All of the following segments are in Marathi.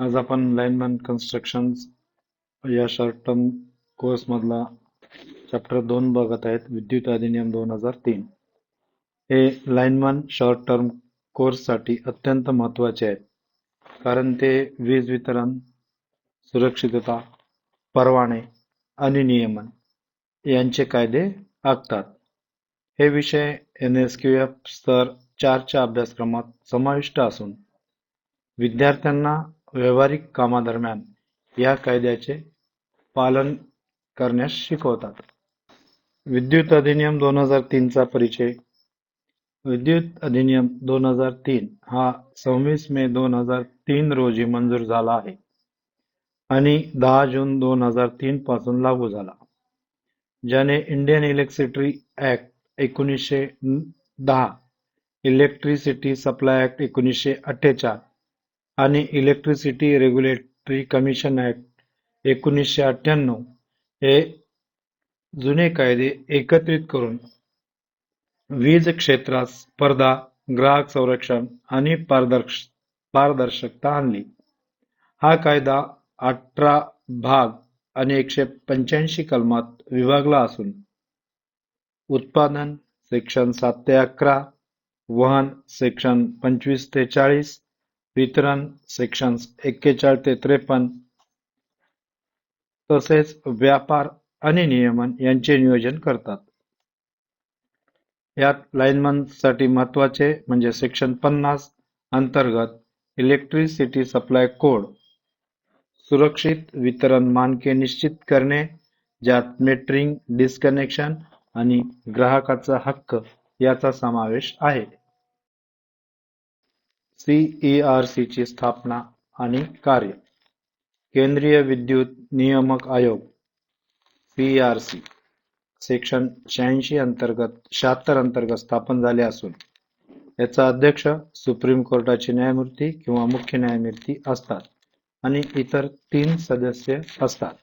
आज आपण लाईनमॅन कन्स्ट्रक्शन या शॉर्ट टर्म कोर्स मधला चॅप्टर 2 बघत आहेत. विद्युत अधिनियम 2003 हे लाईनमॅन शॉर्ट टर्म कोर्ससाठी अत्यंत महत्त्वाचे आहेत, कारण ते वीज वितरण, सुरक्षितता, परवाने आणि नियमन यांचे कायदे आखतात. हे विषय NSQF स्तर 4 च्या अभ्यासक्रमात समाविष्ट असून विद्यार्थ्यांना व्यावहारिक कामादरम्यान या कायद्याचे पालन करण्यास शिकवतात. विद्युत अधिनियम 2003 चा परिचय. विद्युत अधिनियम 2003 हा 26 मे 2003 रोजी मंजूर झाला आहे आणि 10 जून 2003 पासून लागू झाला, ज्याने Indian electricity act 1910, electricity supply act 1948 आणि इलेक्ट्रिसिटी रेग्युलेटरी कमिशन ऍक्ट 1998 हे जुने कायदे एकत्रित करून वीज क्षेत्रात स्पर्धा, ग्राहक संरक्षण आणि पारदर्शकता आणली. हा कायदा 18 भाग आणि 185 कलमात विभागला असून उत्पादन सेक्शन 7 ते 11, वहन सेक्शन 25 ते 40, वितरण सेक्शन 41 ते 53 तसेच व्यापार आणि नियमन यांचे नियोजन करतात. यात लाईनमन साठी महत्त्वाचे म्हणजे सेक्शन 50 अंतर्गत इलेक्ट्रिसिटी सप्लाय कोड, सुरक्षित वितरण मानके निश्चित करणे, ज्यात मीटरिंग, डिस्कनेक्शन आणि ग्राहकाचा हक्क याचा समावेश आहे. CERC ची स्थापना आणि कार्य. केंद्रीय विद्युत नियामक आयोग CERC सेक्शन 76 अंतर्गत स्थापन झाले असून याचा अध्यक्ष सुप्रीम कोर्टाचे न्यायमूर्ती किंवा मुख्य न्यायमूर्ती असतात आणि इतर 3 सदस्य असतात.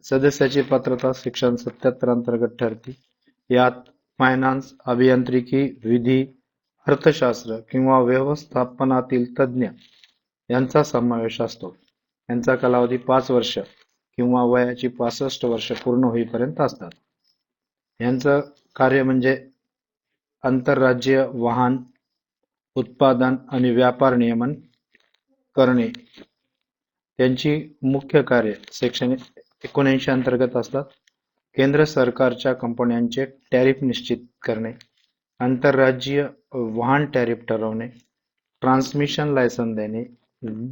सदस्याची पात्रता सेक्शन 77 अंतर्गत ठरते. यात फायनान्स, अभियांत्रिकी, विधी, अर्थशास्त्र किंवा व्यवस्थापनातील तज्ज्ञ यांचा समावेश असतो. यांचा कालावधी 5 वर्ष किंवा वयाची 65 वर्ष पूर्ण होईपर्यंत असतात. यांचं कार्य म्हणजे आंतरराज्यीय वाहन उत्पादन आणि व्यापार नियमन करणे. त्यांची मुख्य कार्य सेक्शन 79 अंतर्गत असतात. केंद्र सरकारच्या कंपन्यांचे टॅरिफ निश्चित करणे, आंतरराज्यीय वाहन टॅरिफ ठरवणे, ट्रान्समिशन लायसन देणे,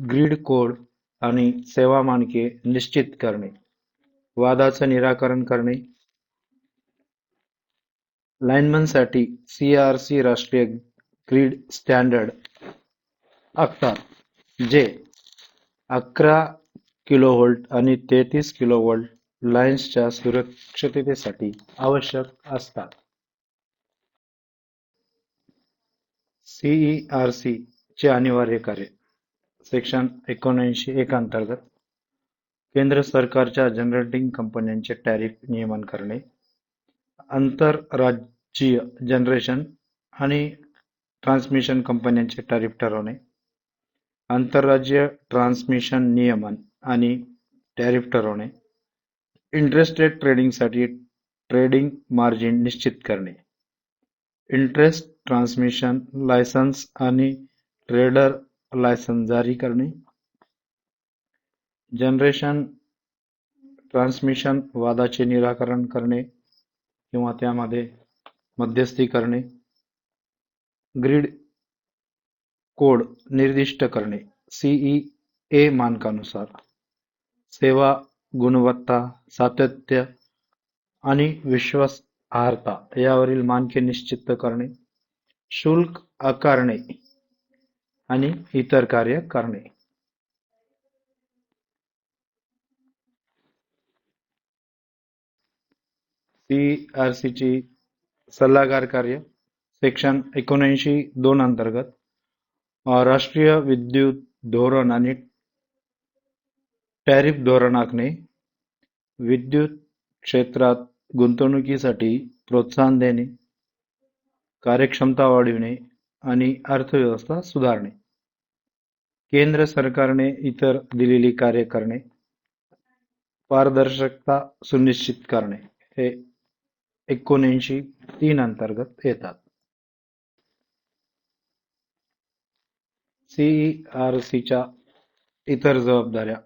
ग्रीड कोड आणि सेवा मानके निश्चित करणे, वादाचं निराकरण करणे. लाईनमनसाठी CERC राष्ट्रीय ग्रीड स्टँडर्ड आखतात, जे 11 किलोव्होल्ट आणि 33 किलोव्होल्ट लाईन्सच्या सुरक्षिततेसाठी आवश्यक असतात. CERC चे अनिवार्य कार्य. सेक्शन 79(1) अंतर्गत केंद्र सरकारच्या जनरेटिंग कंपन्यांचे टॅरिफ नियमन करणे, आंतरराज्यीय जनरेशन आणि ट्रान्समिशन कंपन्यांचे टॅरिफ ठरवणे, आंतरराज्यीय ट्रान्समिशन नियमन आणि टॅरिफ ठरवणे, इंटरेस्ट रेट ट्रेडिंगसाठी ट्रेडिंग मार्जिन निश्चित करणे, इंटरेस्ट ट्रान्समिशन लायसन्स आणि ट्रेडर लायसन्स जारी करणे, जनरेशन ट्रान्समिशन वादाचे निराकरण करणे किंवा त्यामध्ये मध्यस्थी करणे, ग्रीड कोड निर्दिष्ट करणे, CEA मानकानुसार, सेवा गुणवत्ता, सातत्य आणि विश्वासार्हता यावरील मानके निश्चित करणे, शुल्क आकारणे आणि इतर कार्य करणे. CERC ची सल्लागार कार्य. सेक्शन 79(2) अंतर्गत राष्ट्रीय विद्युत धोरण आणि टॅरिफ धोरण आखणे, विद्युत क्षेत्रात गुंतवणुकीसाठी प्रोत्साहन देणे, कार्यक्षमता वाढविणे आणि अर्थव्यवस्था सुधारणे. केंद्र सरकारने इतर दिलेली कार्य करणे, पारदर्शकता सुनिश्चित करणे हे 79(3) अंतर्गत येतात. सीईआरसीच्या इतर जबाबदाऱ्या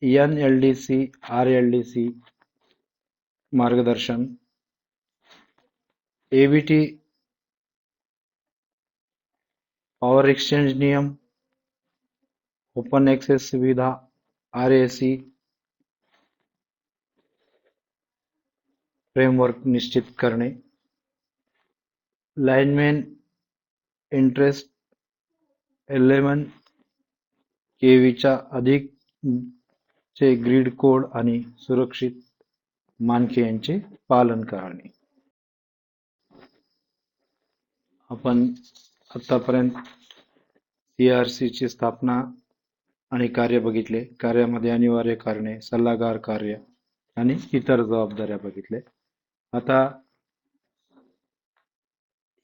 एनएलडीसी आरएलडीसी मार्गदर्शन, एबीटी पॉवर एक्सचेंज नियम, ओपन ऍक्सेस सुविधा, आरएसी फ्रेमवर्क निश्चित करणे, लाईनमॅन इंटरेस्ट 11 केव्हीच्या अधिक चे ग्रीड कोड आणि सुरक्षित मानके यांचे पालन करणे. आपण आतापर्यंत सीआरसी ची स्थापना आणि कार्य बघितले. कार्यामध्ये अनिवार्य कारणे, सल्लागार कार्य आणि इतर जबाबदाऱ्या बघितले. आता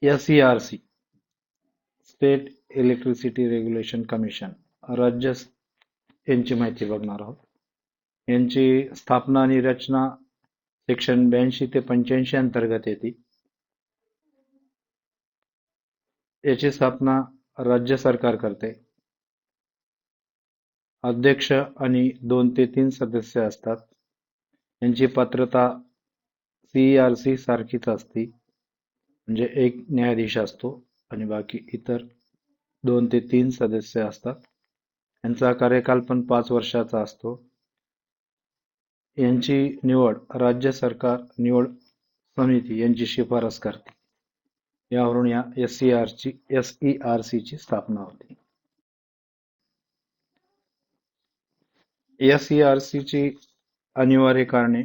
SERC state electricity regulation commission राज्य यांची माहिती बघणार आहोत. यांची स्थापना आणि रचना सेक्शन 82 ते 85 अंतर्गत येते. याची स्थापना राज्य सरकार करते. अध्यक्ष आणि 2 ते 3 सदस्य असतात. यांची पात्रता सीईआरसी सारखीच असते, म्हणजे एक न्यायाधीश असतो आणि बाकी इतर 2 ते 3 सदस्य असतात. यांचा कार्यकाल पण 5 वर्षाचा असतो. यांची निवड राज्य सरकार निवड समिती यांची शिफारस करते. यावरून या एसईआरसी ची स्थापना होती. एसईआरसी ची अनिवार्य कारणे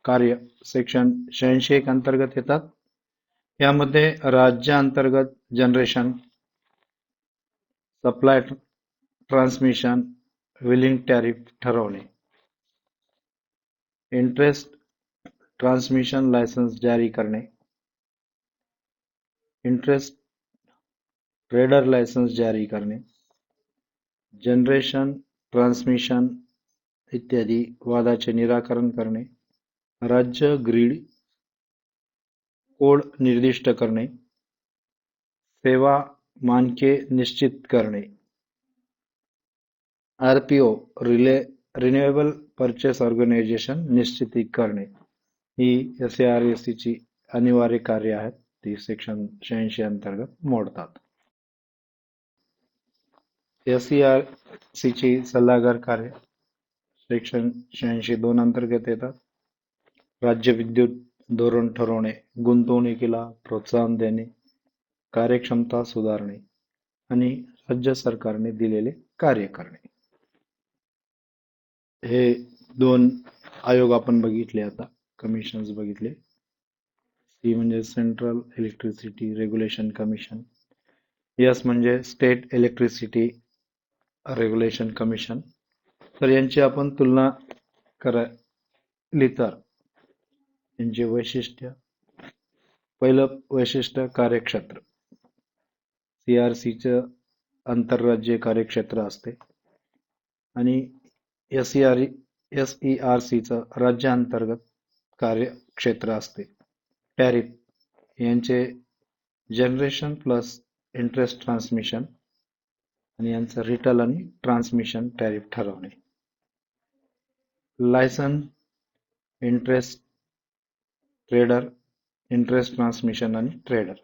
कार्य सेक्शन 86(1) अंतर्गत येतात. यामध्ये राज्यांतर्गत generation, supply, transmission, wheeling tariff ठरवणे, इंटरेस्ट ट्रान्समिशन लायसन्स जारी करणे, इंटरेस्ट ट्रेडर लायसन्स जारी करणे, जनरेशन, ट्रान्समिशन इत्यादी वादाचे निराकरण करणे, राज्य ग्रीड कोड निर्दिष्ट करणे, सेवा मानके निश्चित करणे, आरपीओ रिन्युएबल परचेस ऑर्गनायझेशन निश्चित करणे ही एसईआरसी ची अनिवार्य कार्य आहेत. ती सेक्शन 86 अंतर्गत मोडतात. एसईआरसी ची सल्लागार कार्य सेक्शन 86(2) अंतर्गत येतात. राज्य विद्युत धोरण ठरवणे, गुंतवणुकीला प्रोत्साहन देणे, कार्यक्षमता सुधारणे आणि राज्य सरकारने दिलेले कार्य करणे. हे 2 आयोग आपण बघितले. आता कमिशन्स बघितले. सी म्हणजे central electricity regulation commission, S म्हणजे स्टेट इलेक्ट्रिसिटी रेग्युलेशन कमिशन. तर यांची आपण तुलना करायली तर यांचे वैशिष्ट्य, पहिलं वैशिष्ट्य कार्यक्षेत्र. सीआरसीचं आंतरराज्य कार्यक्षेत्र असते आणि एसईआरसीचं राज्यांतर्गत कार्यक्षेत्र असते. टॅरिफ यांचे जनरेशन प्लस इंटरेस्ट ट्रान्समिशन आणि यांचं रिटेल आणि ट्रान्समिशन टॅरिफ ठरवणे. License, interstate trader, interstate transmission आणि ट्रेडर.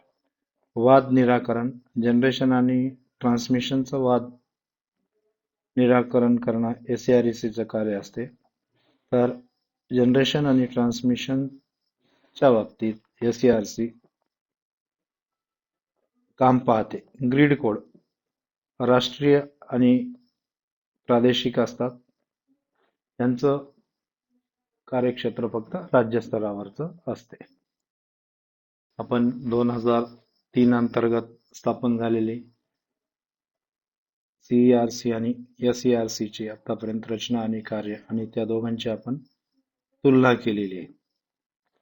वाद निराकरण, जनरेशन आणि ट्रान्समिशनचं वाद निराकरण करणं एसईआरसीचं कार्य असते. तर जनरेशन आणि ट्रान्समिशनच्या बाबतीत एसईआरसी काम पाहते. ग्रीड कोड राष्ट्रीय आणि प्रादेशिक असतात. यांचं कार्यक्षेत्र फक्त राज्य स्तरावरचं असते. आपण 2003 अंतर्गत स्थापन झालेली सीईआरसी आणि एसईआरसी ची आतापर्यंत रचना आणि कार्य आणि त्या दोघांची आपण तुलना केलेली आहे.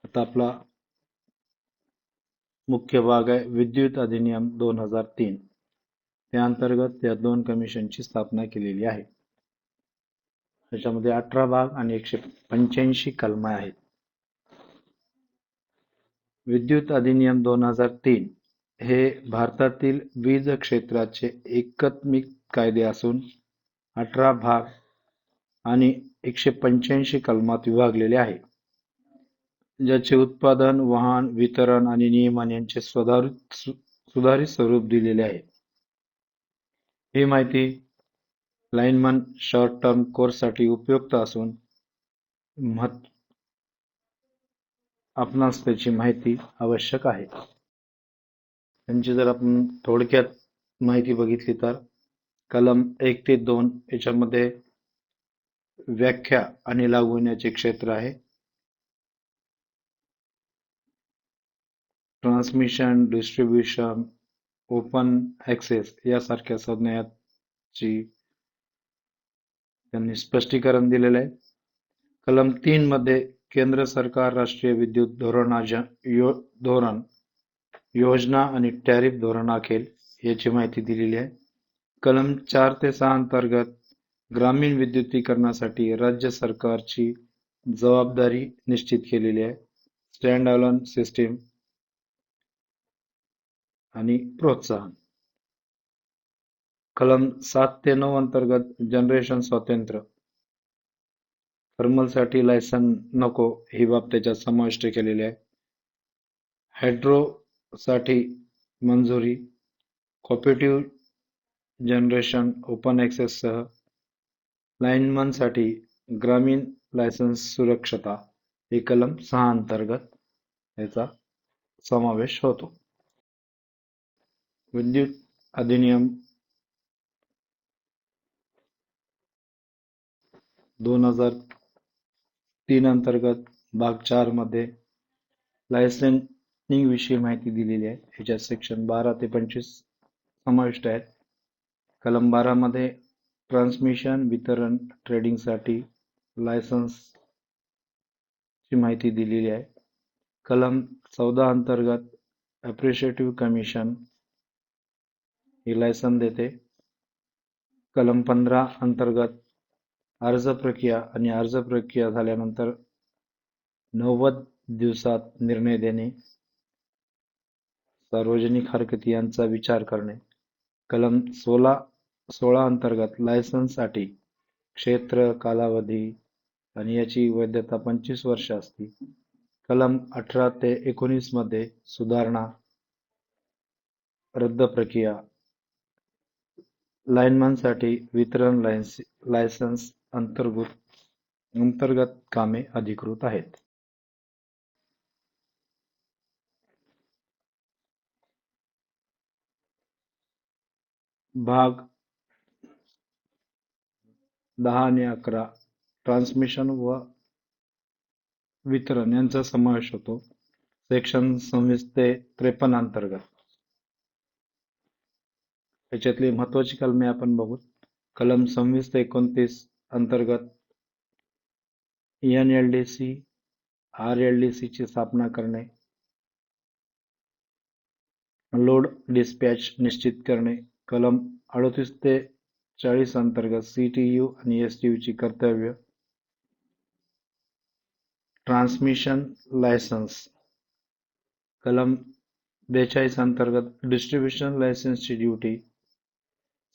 आता आपला मुख्य भाग आहे विद्युत अधिनियम 2003. त्या अंतर्गत या 2 कमिशनची स्थापना केलेली आहे. त्याच्यामध्ये 18 भाग आणि 185 कलमे आहेत. विद्युत अधिनियम 2003 हे भारतातील वीज क्षेत्राचे एकात्मिक कायदे असून 18 भाग आणि 185 कलमात विभागलेले आहे, ज्याचे उत्पादन, वहन, वितरण आणि नियमन यांचे सुधारित स्वरूप दिलेले आहे. ही माहिती लाईनमन शॉर्ट टर्म कोर्ससाठी उपयुक्त असून आपणास त्याची माहिती आवश्यक आहे. त्यांची जर आपण थोडक्यात माहिती बघितली तर कलम 1 ते 2 याच्यामध्ये व्याख्या आणि लागू होण्याचे क्षेत्र आहे. ट्रान्समिशन, डिस्ट्रीब्युशन, ओपन ॲक्सेस यासारख्या संज्ञाची त्यांनी स्पष्टीकरण दिलेलं आहे. कलम 3 मध्ये केंद्र सरकार राष्ट्रीय विद्युत धोरण, योजना आणि टॅरिफ धोरण आखेल याची माहिती दिलेली आहे. कलम 4 ते 6 अंतर्गत ग्रामीण विद्युतीकरणासाठी राज्य सरकारची जबाबदारी निश्चित केलेली आहे. स्टँड अलोन सिस्टीम आणि प्रोत्साहन. कलम 7 ते 9 अंतर्गत जनरेशन स्वातंत्र्य, थर्मलसाठी लायसन नको ही बाब त्याच्यात समाविष्ट केलेली आहे. हायड्रोसाठी मंजुरी, कॉपरेटिव्ह जनरेशन ओपन ॲक्सेससह लाईनमनसाठी ग्रामीण लायसन्स सुरक्षता हे कलम 6 अंतर्गत याचा समावेश होतो. विद्युत अधिनियम 2003 अंतर्गत भाग 4 मध्ये लायसनिंग विषयी माहिती दिलेली आहे. ह्याच्यात सेक्शन 12 ते 25 समाविष्ट आहेत. कलम 12 मध्ये ट्रान्समिशन, वितरण, ट्रेडिंगसाठी लायसन्सची माहिती दिलेली आहे. कलम 14 अंतर्गत ॲप्रिशिएटिव्ह कमिशन ही लायसन देते. कलम 15 अंतर्गत अर्ज प्रक्रिया आणि अर्ज प्रक्रिया झाल्यानंतर 90 दिवसात निर्णय देणे, सार्वजनिक हरकती यांचा विचार करणे. कलम 16 अंतर्गत लायसन्ससाठी क्षेत्र, कालावधी आणि याची वैधता 25 वर्ष असते. कलम 18 ते 19 मध्ये सुधारणा, रद्द प्रक्रिया, लाईनमनसाठी वितरण लायसन्स अंतर्गत कामे अधिकृत आहेत. भाग 10 आणि 11 ट्रान्समिशन व वितरण यांचा समावेश होतो. सेक्शन 26 ते 53 अंतर्गत. याच्यातली महत्वाची कलमे आपण बघू. कलम 26 ते 29 अंतर्गत NLDC, RLDC ची स्थापना करणे, लोड डिस्पॅच निश्चित करणे. कलम 38 ते 40 अंतर्गत CTU आणि STU ची कर्तव्य, ट्रान्समिशन लायसन्स. कलम 42 अंतर्गत डिस्ट्रीब्युशन लायसन्सची duty,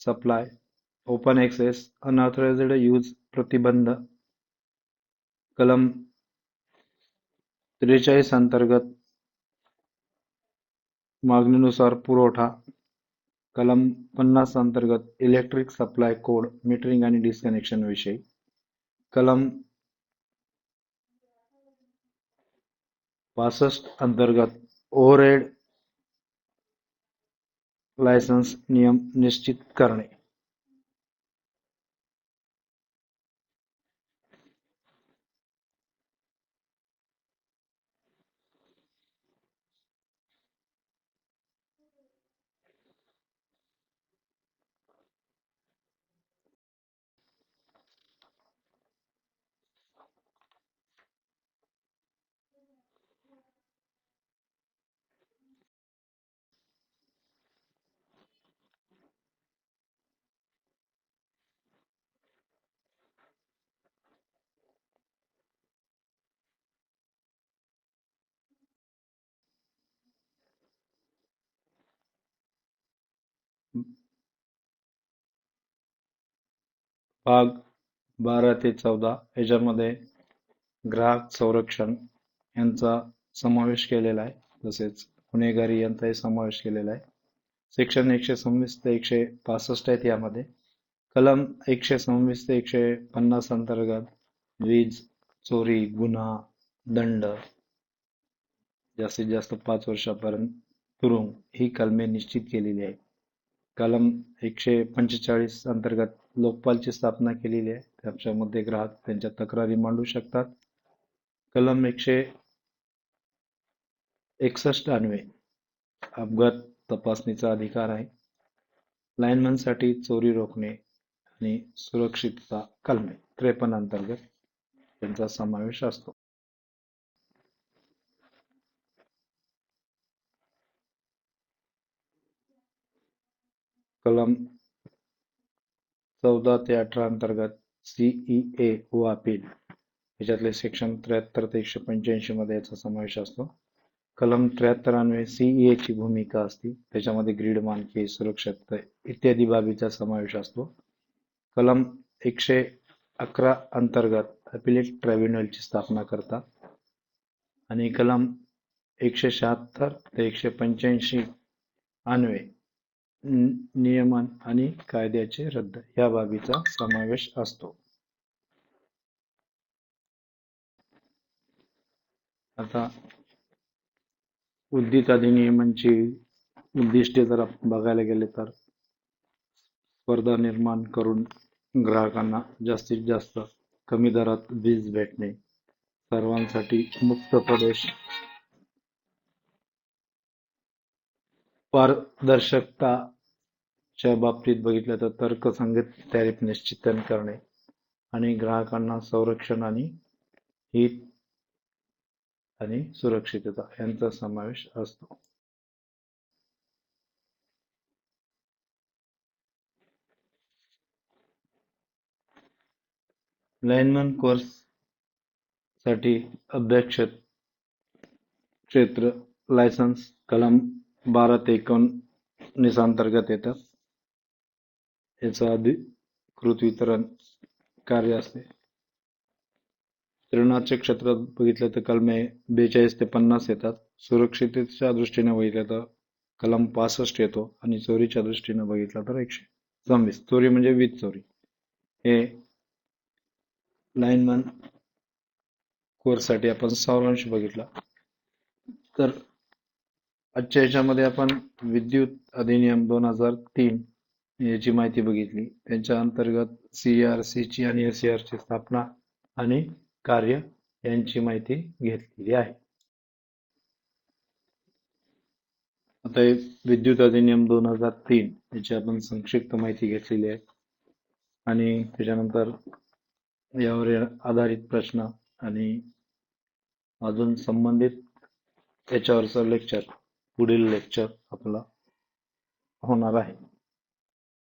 supply, open access, unauthorised use प्रतिबंध. कलम 43 अंतर्गत मागणीनुसार पुरवठा. कलम 50 अंतर्गत इलेक्ट्रिक सप्लाय कोड, मीटरिंग आणि डिस्कनेक्शन विषयी. कलम 65 अंतर्गत ओव्हरहेड लायसन्स नियम निश्चित करणे. भाग 12 ते 14 याच्यामध्ये ग्राहक संरक्षण यांचा समावेश केलेला आहे, तसेच गुन्हेगारी यांचाही समावेश केलेला आहे. सेक्शन 126 ते 165 आहेत यामध्ये. कलम 126 ते 150 अंतर्गत वीज चोरी गुन्हा दंड जास्तीत जास्त 5 वर्षापर्यंत तुरुंग ही कलमे निश्चित केलेली आहे. कलम 145 अंतर्गत लोकपालची स्थापना केलेली आहे. त्याच्यामध्ये ग्राहक त्यांच्या तक्रारी मांडू शकतात. कलम 161 अन्वये अपघात तपासणीचा अधिकार आहे. लाईनमनसाठी चोरी रोखणे आणि सुरक्षितता कलमे 53 अंतर्गत त्यांचा समावेश असतो. कलम 14 ते 18 अंतर्गत सीईए व अपील याच्यातले सेक्शन 73 ते 185 मध्ये याचा समावेश असतो. कलम 73 अन्वये सीईए ची भूमिका असते. त्याच्यामध्ये ग्रीड मानके सुरक्षितता इत्यादी बाबीचा समावेश असतो. कलम 111 अंतर्गत अपिलेट ट्रायब्युनलची स्थापना करतात आणि कलम 176 ते 185 अन्वये नियमन आणि कायद्याचे रद्द या बाबीचा समावेश असतो. आता उद्दीत अधिनियमांची उद्दिष्टे जर आपण बघायला गेले तर स्पर्धा निर्माण करून ग्राहकांना जास्तीत जास्त कमी दरात वीज भेटणे, सर्वांसाठी मुक्त प्रवेश, पारदर्शकताच्या बाबतीत बघितलं तर तर्कसंगत टॅरिफ निश्चित करणे आणि ग्राहकांना संरक्षण आणि हित आणि सुरक्षितता यांचा समावेश असतो. लाईनमन कोर्स साठी अभ्यासक्षेत्र लायसन्स कलम 12 ते 19 अंतर्गत येतात. याचं अधिकृत वितरण कार्य असते. वितरणाच्या क्षेत्रात बघितलं तर कलमे 42 ते 50 येतात. सुरक्षिततेच्या दृष्टीने बघितलं तर कलम 65 येतो आणि चोरीच्या दृष्टीने बघितलं तर 126. चोरी म्हणजे वीज चोरी. हे लाईनमन कोर्ससाठी आपण सारांश बघितला. तर आजच्या याच्यामध्ये आपण विद्युत अधिनियम 2003 याची माहिती बघितली. त्यांच्या अंतर्गत CERC ची आणि SCR ची स्थापना आणि कार्य यांची माहिती घेतलेली आहे. आता विद्युत अधिनियम 2003 याची आपण संक्षिप्त माहिती घेतलेली आहे आणि त्याच्यानंतर यावर आधारित प्रश्न आणि अजून संबंधित त्याच्यावरचं लेक्चर पुढील लेक्चर आपलं होणार आहे.